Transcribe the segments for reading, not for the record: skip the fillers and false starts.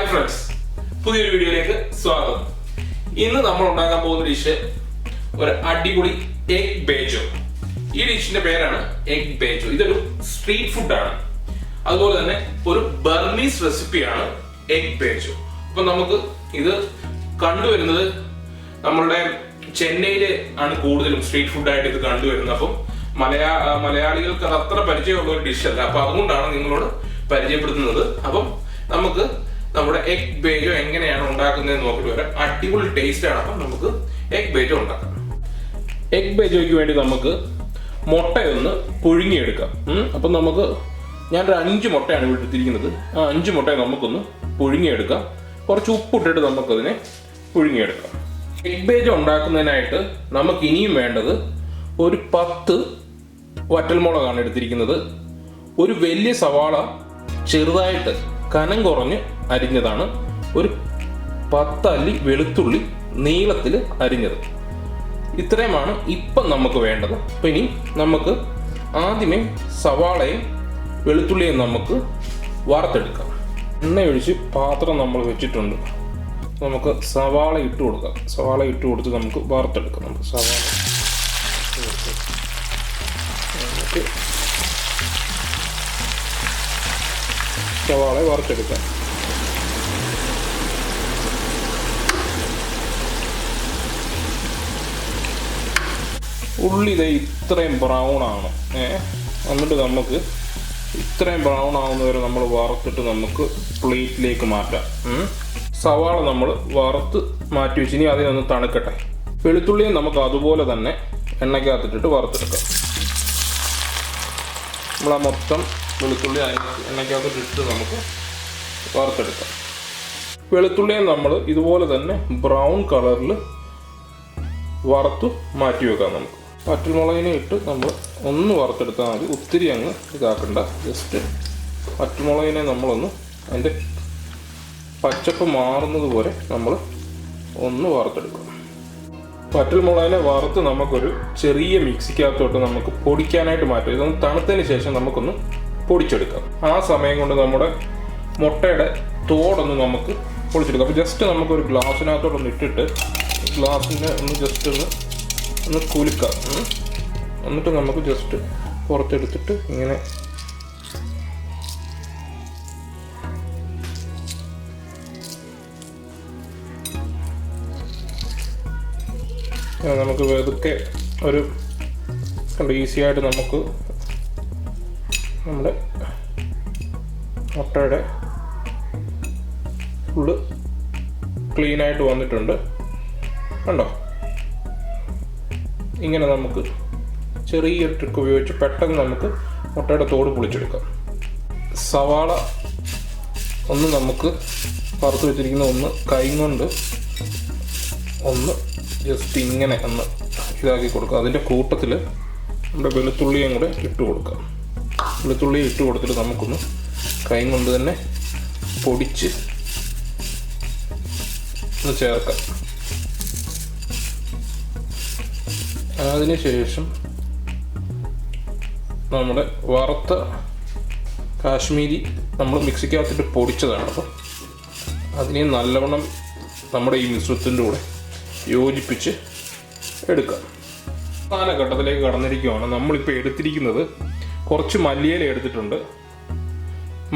Hi friends, പുതിയൊരു വീഡിയോയിലേക്ക് സ്വാഗതം. ഇന്ന് നമ്മൾ ഉണ്ടാക്കാൻ പോകുന്ന ഡിഷ് ഒരു അടിപൊളി എഗ് ബേജോ. ഈ ഡിഷിന്റെ പേരാണ് എഗ് ബേജോ. ഇതൊരു സ്ട്രീറ്റ് ഫുഡാണ്. അതുപോലെ തന്നെ ഒരു ബർമീസ് റെസിപ്പിയാണ് എഗ് ബേജോ. അപ്പൊ നമുക്ക് ഇത് കണ്ടുവരുന്നത് നമ്മളുടെ ചെന്നൈയില് ആണ് കൂടുതലും സ്ട്രീറ്റ് ഫുഡായിട്ട് ഇത് കണ്ടുവരുന്നത്. അപ്പം മലയാളികൾക്ക് അത് അത്ര പരിചയമുള്ള ഒരു ഡിഷ് അല്ല. അപ്പൊ അതുകൊണ്ടാണ് നിങ്ങളോട് പരിചയപ്പെടുത്തുന്നത്. അപ്പം നമുക്ക് നമ്മുടെ എഗ് ബേജോ എങ്ങനെയാണ് ഉണ്ടാക്കുന്നത് നോക്കിട്ട് വരാം. അടിപൊളി ടേസ്റ്റ് ആണ്. അപ്പം നമുക്ക് എഗ് ബേജോ ഉണ്ടാക്കാം. എഗ് ബേജോയ്ക്ക് വേണ്ടി നമുക്ക് മുട്ടയൊന്ന് പുഴുങ്ങിയെടുക്കാം. അപ്പം നമുക്ക് ഞാനൊരു 5 മുട്ടയാണ് ഇവിടെ എടുത്തിരിക്കുന്നത്. ആ 5 മുട്ടയെ നമുക്കൊന്ന് പുഴുങ്ങിയെടുക്കാം. കുറച്ച് ഉപ്പിട്ടിട്ട് നമുക്കതിനെ പുഴുങ്ങിയെടുക്കാം. എഗ് ബേജോ ഉണ്ടാക്കുന്നതിനായിട്ട് നമുക്ക് ഇനിയും വേണ്ടത് ഒരു 10 വറ്റൽമുളകാണ് എടുത്തിരിക്കുന്നത്. ഒരു വലിയ സവാള ചെറുതായിട്ട് കനം കുറഞ്ഞ് അരിഞ്ഞതാണ്. ഒരു 10 അല്ലി വെളുത്തുള്ളി നീളത്തിൽ അരിഞ്ഞത്. ഇത്രയുമാണ് ഇപ്പം നമുക്ക് വേണ്ടത്. അപ്പം ഇനി നമുക്ക് ആദ്യമേ സവാളയും വെളുത്തുള്ളിയും നമുക്ക് വറുത്തെടുക്കാം. എണ്ണ ഒഴിച്ച് പാത്രം നമ്മൾ വെച്ചിട്ടുണ്ട്. നമുക്ക് സവാള ഇട്ട് കൊടുക്കാം. സവാള ഇട്ട് കൊടുത്ത് നമുക്ക് വറുത്തെടുക്കാം. നമുക്ക് സവാള സവാള വറുത്തെടുക്കാം. ഉള്ളി ഇത്രയും ബ്രൗൺ ആണ്. എന്നിട്ട് നമുക്ക് ഇത്രയും ബ്രൗൺ ആവുന്നവരെ നമ്മൾ വറുത്തിട്ട് നമുക്ക് പ്ലേറ്റിലേക്ക് മാറ്റാം. സവാള നമ്മൾ വറുത്ത് മാറ്റി വെച്ച് ഇനി അതിനൊന്ന് തണുക്കട്ടെ. വെളുത്തുള്ളിയും നമുക്ക് അതുപോലെ തന്നെ എണ്ണയ്ക്കകത്തിട്ടിട്ട് വറുത്തെടുക്കാം. നമ്മൾ ആ മൊത്തം വെളുത്തുള്ളി എണ്ണയ്ക്കകത്തിട്ട് നമുക്ക് വറുത്തെടുക്കാം. വെളുത്തുള്ളിയും നമ്മൾ ഇതുപോലെ തന്നെ ബ്രൗൺ കളറിൽ വറുത്ത് മാറ്റി വെക്കാം. നമുക്ക് വറ്റൽമുളകിനെ ഇട്ട് നമ്മൾ ഒന്ന് വറുത്തെടുത്താൽ മതി. ഒത്തിരി അങ്ങ് ഇതാക്കണ്ട. ജസ്റ്റ് വറ്റൽമുളകിനെ നമ്മളൊന്ന് അതിൻ്റെ പച്ചപ്പ് മാറുന്നത് പോലെ നമ്മൾ ഒന്ന് വറുത്തെടുക്കും. വറ്റൽമുളകിനെ വറുത്ത് നമുക്കൊരു ചെറിയ മിക്സിക്കകത്തോട്ട് നമുക്ക് പൊടിക്കാനായിട്ട് മാറ്റും. ഇതൊന്ന് തണുത്തതിന് ശേഷം നമുക്കൊന്ന് പൊടിച്ചെടുക്കാം. ആ സമയം കൊണ്ട് നമ്മുടെ മുട്ടയുടെ തോടൊന്ന് നമുക്ക് പൊടിച്ചെടുക്കാം. അപ്പോൾ ജസ്റ്റ് നമുക്കൊരു ഗ്ലാസ്സിനകത്തോട്ടൊന്ന് ഇട്ടിട്ട് ഗ്ലാസ്സിനെ ഒന്ന് ജസ്റ്റ് ഒന്ന് കുലുക്കാം. എന്നിട്ട് നമുക്ക് ജസ്റ്റ് പുറത്തെടുത്തിട്ട് ഇങ്ങനെ നമുക്ക് വെതുക്കെ ഒരു ഈസി ആയിട്ട് നമുക്ക് നമ്മുടെ മുട്ടയുടെ ഫുള്ള് ക്ലീനായിട്ട് വന്നിട്ടുണ്ട്. കണ്ടോ? ഇങ്ങനെ നമുക്ക് ചെറിയൊരു ട്രിക്ക് ഉപയോഗിച്ച് പെട്ടെന്ന് നമുക്ക് മുട്ടയുടെ തോട് പൊളിച്ചെടുക്കാം. സവാള ഒന്ന് നമുക്ക് വറുത്ത് വെച്ചിരിക്കുന്ന ഒന്ന് കൈ കൊണ്ട് ഒന്ന് ജസ്റ്റ് ഇങ്ങനെ ഒന്ന് ഇതാക്കി കൊടുക്കുക. അതിൻ്റെ കൂട്ടത്തിൽ നമ്മുടെ വെളുത്തുള്ളിയും കൂടെ ഇട്ട് കൊടുക്കാം. വെളുത്തുള്ളി ഇട്ട് കൊടുത്തിട്ട് നമുക്കൊന്ന് കൈ കൊണ്ട് തന്നെ പൊടിച്ച് ഒന്ന് ചേർക്കാം. അതിനുശേഷം നമ്മുടെ വറുത്ത കാശ്മീരി നമ്മൾ മിക്സിക്കകത്തിട്ട് പൊടിച്ചതാണ്. അപ്പം അതിനെ നല്ലവണ്ണം നമ്മുടെ ഈ മിശ്രിതത്തിൻ്റെ കൂടെ യോജിപ്പിച്ച് എടുക്കാം. അവസാന ഘട്ടത്തിലേക്ക് കടന്നിരിക്കുകയാണ്. നമ്മളിപ്പോൾ എടുത്തിരിക്കുന്നത് കുറച്ച് മല്ലിയില എടുത്തിട്ടുണ്ട്.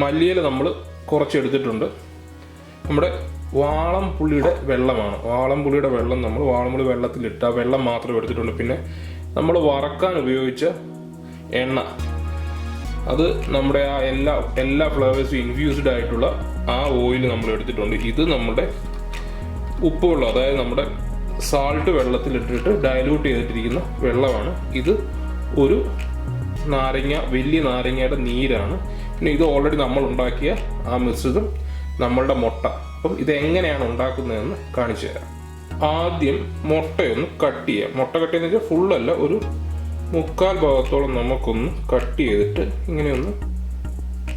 മല്ലിയില നമ്മൾ കുറച്ച് എടുത്തിട്ടുണ്ട്. നമ്മുടെ വാളംപുളിയുടെ വെള്ളമാണ്. വാളംപുളിയുടെ വെള്ളം നമ്മൾ വാളംപുളി വെള്ളത്തിലിട്ട വെള്ളം മാത്രം എടുത്തിട്ടുണ്ട്. പിന്നെ നമ്മൾ വറക്കാൻ ഉപയോഗിച്ച എണ്ണ, അത് നമ്മുടെ ആ എല്ലാ ഫ്ലേവേഴ്സും ഇൻഫ്യൂസ്ഡ് ആയിട്ടുള്ള ആ ഓയിൽ നമ്മൾ എടുത്തിട്ടുണ്ട്. ഇത് നമ്മുടെ ഉപ്പുവെള്ളം, അതായത് നമ്മുടെ സാൾട്ട് വെള്ളത്തിലിട്ടിട്ട് ഡയലൂട്ട് ചെയ്തിട്ടിരിക്കുന്ന വെള്ളമാണ്. ഇത് ഒരു വലിയ നാരങ്ങയുടെ നീരാണ്. പിന്നെ ഇത് ഓൾറെഡി നമ്മൾ ഉണ്ടാക്കിയ ആ മിശ്രിതം, നമ്മളുടെ മുട്ട. അപ്പം ഇതെങ്ങനെയാണ് ഉണ്ടാക്കുന്നതെന്ന് കാണിച്ചു തരാം. ആദ്യം മുട്ടയൊന്ന് കട്ട് ചെയ്യാം. മുട്ട കട്ട് ചെയ്യുന്ന വെച്ചാൽ ഫുള്ളല്ല, ഒരു 3/4 ഭാഗത്തോളം നമുക്കൊന്ന് കട്ട് ചെയ്തിട്ട് ഇങ്ങനെയൊന്ന്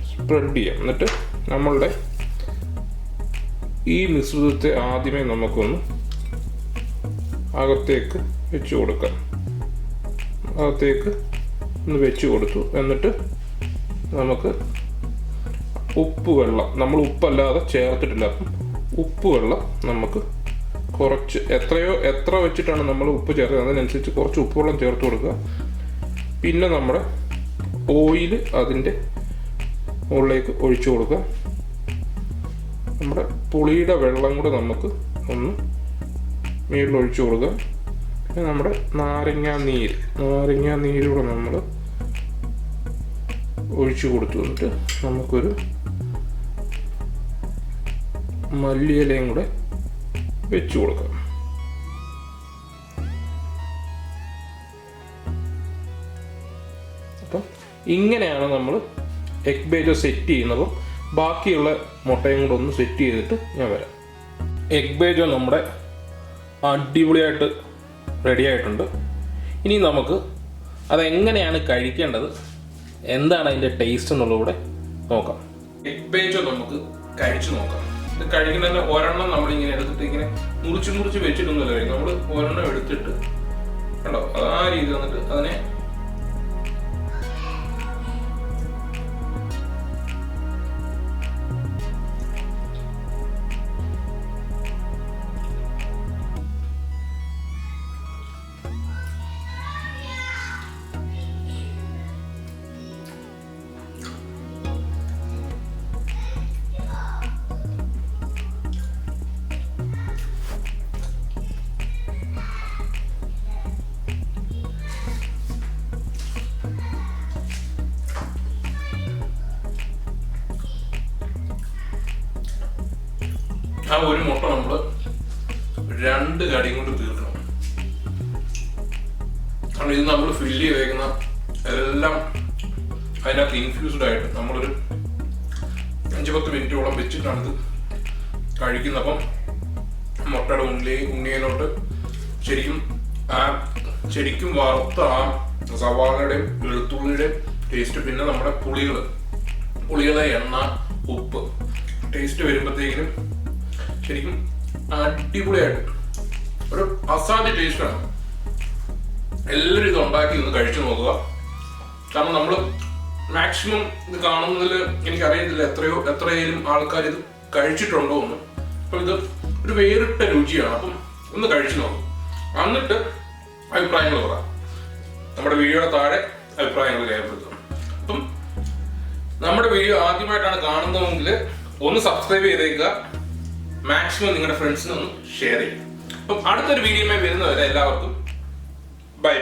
സ്പ്രെഡ് ചെയ്യാം. എന്നിട്ട് നമ്മളുടെ ഈ മിശ്രിതത്തെ ആദ്യമേ നമുക്കൊന്ന് അകത്തേക്ക് വെച്ച് കൊടുക്കാം. അകത്തേക്ക് ഒന്ന് വെച്ച് കൊടുത്തു. എന്നിട്ട് നമുക്ക് ഉപ്പ് വെള്ളം, നമ്മൾ ഉപ്പല്ലാതെ ചേർത്തിട്ടില്ല. അപ്പം ഉപ്പ് വെള്ളം നമുക്ക് കുറച്ച് എത്ര വെച്ചിട്ടാണ് നമ്മൾ ഉപ്പ് ചേർത്തത് അതിനനുസരിച്ച് കുറച്ച് ഉപ്പ് വെള്ളം ചേർത്ത് കൊടുക്കുക. പിന്നെ നമ്മുടെ ഓയിൽ അതിൻ്റെ മുകളിലേക്ക് ഒഴിച്ചു കൊടുക്കുക. നമ്മുടെ പുളിയുടെ വെള്ളം കൂടെ നമുക്ക് ഒന്ന് മുകളിൽ ഒഴിച്ചു കൊടുക്കുക. പിന്നെ നമ്മുടെ നാരങ്ങാ നീരൂടെ നമ്മൾ ഒഴിച്ചു കൊടുത്തു. എന്നിട്ട് നമുക്കൊരു മല്ലിയിലയും കൂടെ വെച്ചു കൊടുക്കാം. അപ്പം ഇങ്ങനെയാണ് നമ്മൾ എഗ് ബേജോ സെറ്റ് ചെയ്യുന്നത്. ബാക്കിയുള്ള മുട്ടയും കൂടെ ഒന്ന് സെറ്റ് ചെയ്തിട്ട് ഞാൻ വരാം. എഗ് ബേജോ നമ്മുടെ അടിപൊളിയായിട്ട് റെഡി ആയിട്ടുണ്ട്. ഇനി നമുക്ക് അതെങ്ങനെയാണ് കഴിക്കേണ്ടത്, എന്താണ് അതിൻ്റെ ടേസ്റ്റ് എന്നുള്ളൂടെ നോക്കാം. എഗ് ബേജോ നമുക്ക് കഴിച്ചു നോക്കാം. ഇത് കഴിക്കുന്നതിന് ഒരെണ്ണം നമ്മളിങ്ങനെ എടുത്തിട്ട് ഇങ്ങനെ മുറിച്ച് വെച്ചിട്ടൊന്നുമില്ല കഴിക്കും. നമ്മൾ ഒരെണ്ണം എടുത്തിട്ട് കണ്ടോ ആ രീതി വന്നിട്ട് അതിനെ ആ ഒരു മുട്ട നമ്മൾ 2 കടിയും കൊണ്ട് തീർക്കണം. കാരണം ഇത് നമ്മൾ ഫില്ല് ചെയ്തേക്കുന്ന എല്ലാം അതിനകത്ത് ഇൻഫ്യൂസ്ഡ് ആയിട്ട് നമ്മളൊരു 5-10 മിനിറ്റോളം വെച്ചിട്ടാണ് ഇത് കഴിക്കുന്നത്. അപ്പം മുട്ടയുടെ ഉണ്ണിയിലോട്ട് ശരിക്കും വറുത്ത ആ സവാളയുടെയും വെളുത്തുള്ളിയുടെയും ടേസ്റ്റ്, പിന്നെ നമ്മുടെ പുളിയുടെ എണ്ണ, ഉപ്പ് ടേസ്റ്റ് വരുമ്പോഴത്തേക്കിനും ശരിക്കും അടിപൊളിയായിട്ട് ഒരു അസാധ്യ ടേസ്റ്റാണ്. എല്ലാവരും ഇത് ഉണ്ടാക്കി ഒന്ന് കഴിച്ചു നോക്കുക. കാരണം നമ്മൾ മാക്സിമം ഇത് കാണുന്നതിൽ എനിക്കറിയത്തില്ല എത്രയും ആൾക്കാർ ഇത് കഴിച്ചിട്ടുണ്ടോ എന്ന്. അപ്പം ഇത് ഒരു വേറിട്ട രുചിയാണ്. അപ്പം ഒന്ന് കഴിച്ചു നോക്കും. എന്നിട്ട് അഭിപ്രായങ്ങൾ പറയാം. നമ്മുടെ വീഡിയോയുടെ താഴെ അഭിപ്രായങ്ങൾ രേഖപ്പെടുത്തുക. അപ്പം നമ്മുടെ വീഡിയോ ആദ്യമായിട്ടാണ് കാണുന്നതെങ്കിൽ ഒന്ന് സബ്സ്ക്രൈബ് ചെയ്തേക്കുക. മാക്സിമം നിങ്ങളുടെ ഫ്രണ്ട്സിന് ഒന്ന് ഷെയർ ചെയ്യും. അപ്പം അടുത്തൊരു വീഡിയോയുമായി വരുന്നവരെ എല്ലാവർക്കും ബൈ.